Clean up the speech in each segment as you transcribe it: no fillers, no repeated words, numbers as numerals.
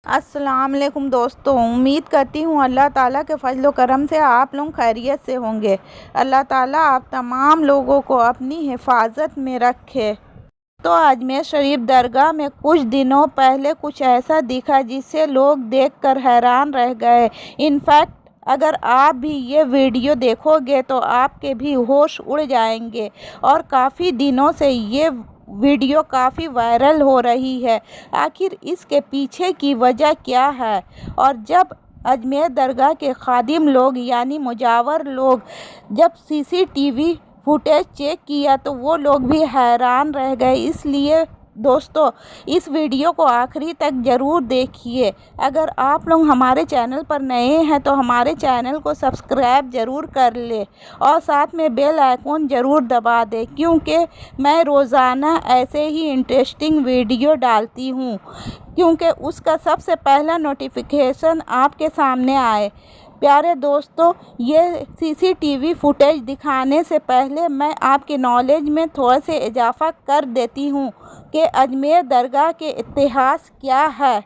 अस्सलाम वालेकुम दोस्तों, उम्मीद करती हूँ अल्लाह ताला के फजल व करम से आप लोग खैरियत से होंगे। अल्लाह ताला आप तमाम लोगों को अपनी हिफाजत में रखे। तो अजमेर शरीफ दरगाह में कुछ दिनों पहले कुछ ऐसा दिखा जिससे लोग देखकर हैरान रह गए। इनफैक्ट अगर आप भी ये वीडियो देखोगे तो आपके भी होश उड़ जाएंगे और काफ़ी दिनों से ये वीडियो काफ़ी वायरल हो रही है। आखिर इसके पीछे की वजह क्या है? और जब अजमेर दरगाह के खादिम लोग यानी मुजावर लोग जब सीसीटीवी फुटेज चेक किया तो वो लोग भी हैरान रह गए। इसलिए दोस्तों इस वीडियो को आखिरी तक ज़रूर देखिए। अगर आप लोग हमारे चैनल पर नए हैं तो हमारे चैनल को सब्सक्राइब ज़रूर कर ले और साथ में बेल आइकॉन ज़रूर दबा दें, क्योंकि मैं रोज़ाना ऐसे ही इंटरेस्टिंग वीडियो डालती हूँ, क्योंकि उसका सबसे पहला नोटिफिकेशन आपके सामने आए। प्यारे दोस्तों, ये सीसीटीवी फुटेज दिखाने से पहले मैं आपके नॉलेज में थोड़ा से इजाफा कर देती हूँ कि अजमेर दरगाह के इतिहास क्या है।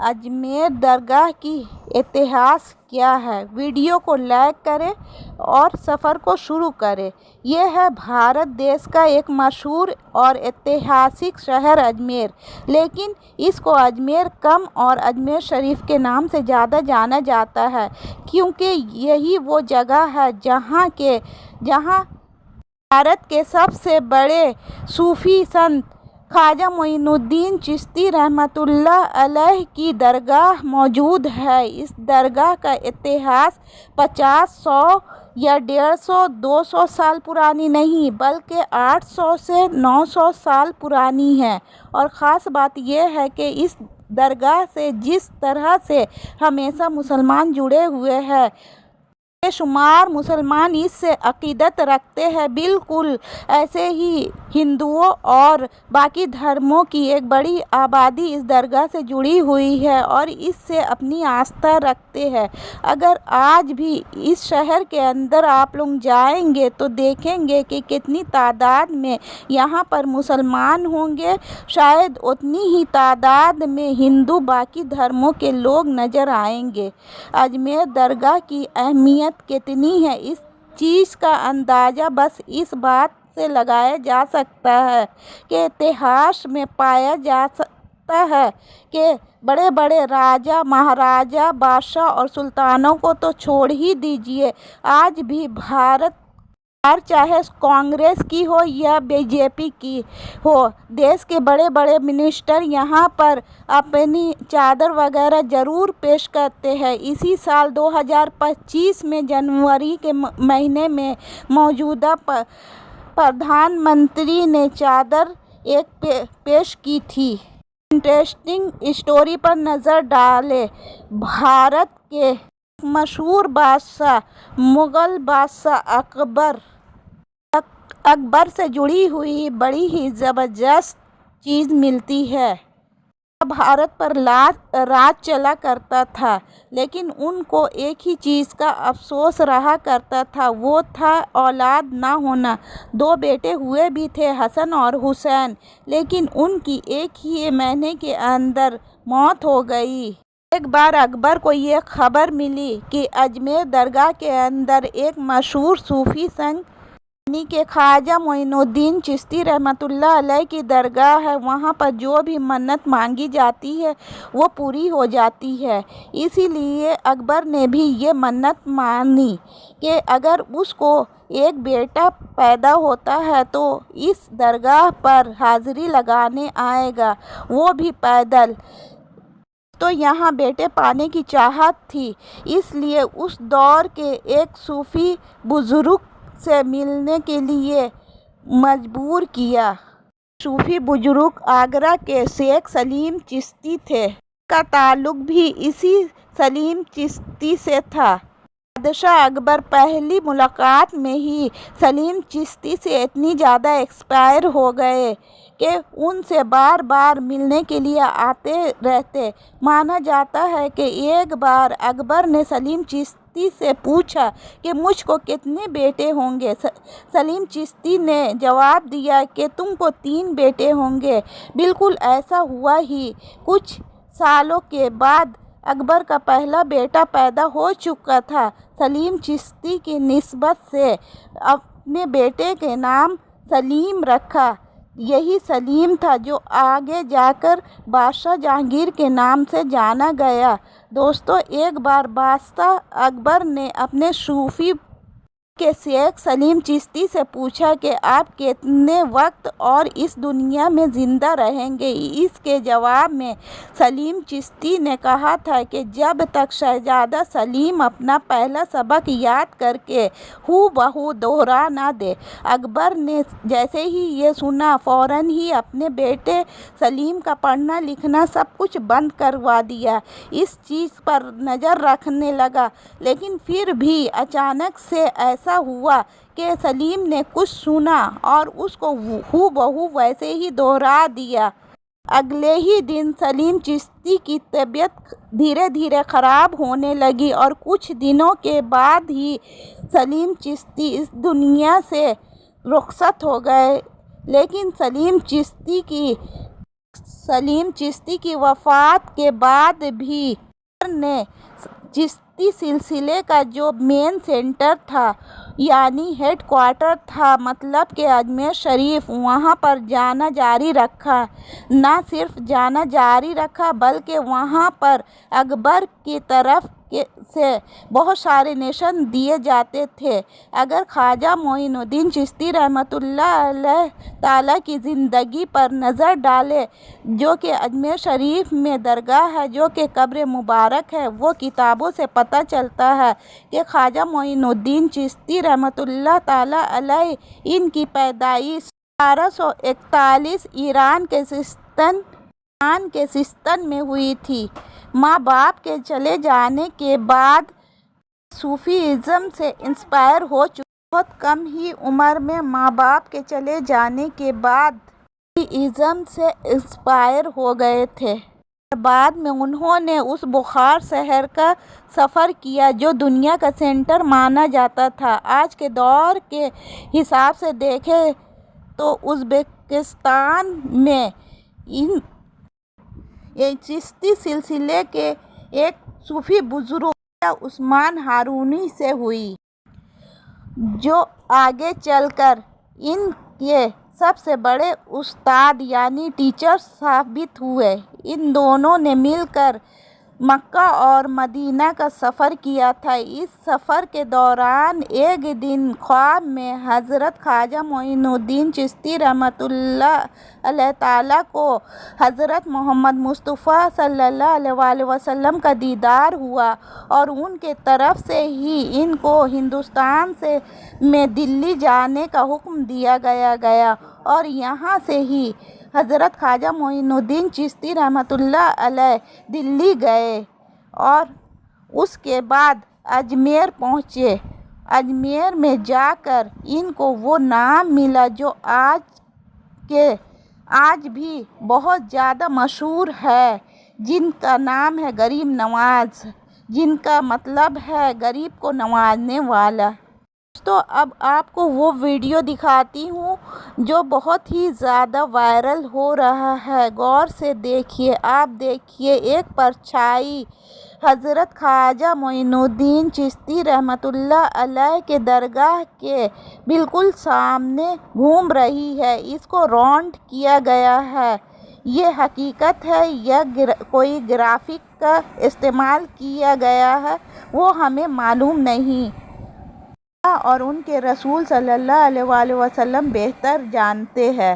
अजमेर दरगाह की इतिहास क्या है? वीडियो को लाइक करें और सफ़र को शुरू करें। यह है भारत देश का एक मशहूर और ऐतिहासिक शहर अजमेर, लेकिन इसको अजमेर कम और अजमेर शरीफ के नाम से ज़्यादा जाना जाता है, क्योंकि यही वो जगह है जहाँ भारत के सबसे बड़े सूफ़ी संत ख्वाजा मोइनुद्दीन चिश्ती रहमतुल्लाह अलैह की दरगाह मौजूद है। इस दरगाह का इतिहास 50, 100 या 150, 200 साल पुरानी नहीं बल्कि 800 से 900 साल पुरानी है। और ख़ास बात यह है कि इस दरगाह से जिस तरह से हमेशा मुसलमान जुड़े हुए हैं, शुमार मुसलमान इससे अकीदत रखते हैं, बिल्कुल ऐसे ही हिंदुओं और बाकी धर्मों की एक बड़ी आबादी इस दरगाह से जुड़ी हुई है और इससे अपनी आस्था रखते हैं। अगर आज भी इस शहर के अंदर आप लोग जाएंगे तो देखेंगे कि कितनी तादाद में यहाँ पर मुसलमान होंगे, शायद उतनी ही तादाद में हिंदू बाकी धर्मों के लोग नज़र आएंगे। अजमेर दरगाह की अहमियत कितनी है, इस चीज़ का अंदाज़ा बस इस बात से लगाया जा सकता है कि इतिहास में पाया जा सकता है कि बड़े बड़े राजा, महाराजा, बादशाह और सुल्तानों को तो छोड़ ही दीजिए, आज भी भारत चाहे कांग्रेस की हो या बीजेपी की हो, देश के बड़े बड़े मिनिस्टर यहाँ पर अपनी चादर वगैरह ज़रूर पेश करते हैं। इसी साल 2025 में जनवरी के महीने में मौजूदा प्रधानमंत्री ने चादर एक पेश की थी। इंटरेस्टिंग स्टोरी पर नज़र डालें। भारत के मशहूर बादशाह मुग़ल बादशाह अकबर से जुड़ी हुई बड़ी ही ज़बरदस्त चीज़ मिलती है। भारत पर राज चला करता था, लेकिन उनको एक ही चीज़ का अफसोस रहा करता था, वो था औलाद ना होना। 2 बेटे हुए भी थे, हसन और हुसैन, लेकिन उनकी एक ही महीने के अंदर मौत हो गई। एक बार अकबर को ये खबर मिली कि अजमेर दरगाह के अंदर एक मशहूर सूफ़ी संत यानी कि ख्वाजा मोइनुद्दीन चिश्ती रहमतुल्लाह अलैह की दरगाह है। वहाँ पर जो भी मन्नत मांगी जाती है वो पूरी हो जाती है। इसीलिए अकबर ने भी ये मन्नत मानी कि अगर उसको एक बेटा पैदा होता है तो इस दरगाह पर हाज़िरी लगाने आएगा, वो भी पैदल। तो यहाँ बेटे पाने की चाहत थी, इसलिए उस दौर के एक सूफ़ी बुज़ुर्ग से मिलने के लिए मजबूर किया। सूफ़ी बुजुर्ग आगरा के शेख सलीम चिश्ती थे, का ताल्लुक़ भी इसी सलीम चिश्ती से था। बादशाह अकबर पहली मुलाकात में ही सलीम चिश्ती से इतनी ज़्यादा एक्सपायर हो गए कि उनसे बार बार मिलने के लिए आते रहते। माना जाता है कि एक बार अकबर ने सलीम चिश्ती से पूछा कि मुझको कितने बेटे होंगे। सलीम चिश्ती ने जवाब दिया कि तुमको 3 बेटे होंगे। बिल्कुल ऐसा हुआ ही। कुछ سالوں کے بعد اکبر کا پہلا بیٹا پیدا ہو چکا تھا۔ سلیم چشتی کی نسبت سے اپنے بیٹے کا نام سلیم رکھا۔ یہی سلیم تھا جو آگے جا کر بادشاہ جہانگیر کے نام سے جانا گیا۔ دوستو، ایک بار بادشاہ اکبر نے اپنے صوفی کے شیخ سلیم چشتی سے پوچھا کہ آپ کتنے وقت اور اس دنیا میں زندہ رہیں گے؟ اس کے جواب میں سلیم چشتی نے کہا تھا کہ جب تک شہزادہ سلیم اپنا پہلا سبق یاد کر کے ہو بہو دوہرا نہ دے۔ اکبر نے جیسے ہی یہ سنا فوراً ہی اپنے بیٹے سلیم کا پڑھنا لکھنا سب کچھ بند کروا دیا۔ اس چیز پر نظر رکھنے لگا، لیکن پھر بھی اچانک سے ایسا ہوا کہ سلیم نے کچھ سنا اور اس کو ہو بہو ویسے ہی دوہرا دیا۔ اگلے ہی دن سلیم چشتی کی طبیعت دھیرے دھیرے خراب ہونے لگی اور کچھ دنوں کے بعد ہی سلیم چشتی اس دنیا سے رخصت ہو گئے۔ لیکن سلیم چشتی کی وفات کے بعد بھی اکبر نے چشتی سلسلے کا جو مین سینٹر تھا، یعنی ہیڈ کوارٹر تھا، مطلب کہ اجمیر شریف، وہاں پر جانا جاری رکھا۔ نہ صرف جانا جاری رکھا بلکہ وہاں پر اکبر کی طرف سے بہت سارے نشان دیے جاتے تھے۔ اگر خواجہ معین الدین چشتی رحمۃ اللہ علیہ تعالیٰ کی زندگی پر نظر ڈالیں، جو کہ اجمیر شریف میں درگاہ ہے، جو کہ قبر مبارک ہے، وہ کتابوں سے پتہ چلتا ہے کہ خواجہ معین الدین چشتی رحمۃ اللہ تعالیٰ علیہ ان کی پیدائش 1841 ایران کے سیستان میں ہوئی تھی۔ ماں باپ کے چلے جانے کے بعد صوفی ازم سے انسپائر ہو چکے۔ بہت کم ہی عمر میں ماں باپ کے چلے جانے کے بعد صوفی ازم سے انسپائر ہو گئے تھے۔ اور بعد میں انہوں نے اس بخار شہر کا سفر کیا جو دنیا کا سینٹر مانا جاتا تھا۔ آج کے دور کے حساب سے دیکھیں تو ازبکستان میں چشتی سلسلے کے ایک صوفی بزرگ خواجہ عثمان ہارونی سے ہوئی، جو آگے چل کر ان کے سب سے بڑے استاد یعنی ٹیچر ثابت ہوئے۔ ان دونوں نے مل کر مکہ اور مدینہ کا سفر کیا تھا۔ اس سفر کے دوران ایک دن خواب میں حضرت خواجہ معین الدین چشتی رحمۃ اللہ علیہ تعالیٰ کو حضرت محمد مصطفیٰ صلی اللہ علیہ وآلہ وسلم کا دیدار ہوا اور ان کے طرف سے ہی ان کو ہندوستان میں دلی جانے کا حکم دیا گیا اور یہاں سے ہی حضرت خواجہ معین الدین چشتی رحمۃ اللہ علیہ دلی گئے اور اس کے بعد اجمیر پہنچے۔ اجمیر میں جا کر ان کو وہ نام ملا جو آج بھی بہت زیادہ مشہور ہے، جن کا نام ہے غریب نواز، جن کا مطلب ہے غریب کو نوازنے والا۔ تو اب آپ کو وہ ویڈیو دکھاتی ہوں جو بہت ہی زیادہ وائرل ہو رہا ہے، غور سے دیکھیے۔ آپ دیکھیے، ایک پرچھائی حضرت خواجہ معین الدین چشتی رحمۃ اللہ علیہ کے درگاہ کے بالکل سامنے گھوم رہی ہے۔ اس کو راؤنڈ کیا گیا ہے۔ یہ حقیقت ہے یا کوئی گرافک کا استعمال کیا گیا ہے، وہ ہمیں معلوم نہیں۔ اللہ اور ان کے رسول صلی اللہ علیہ وآلہ وسلم بہتر جانتے ہیں۔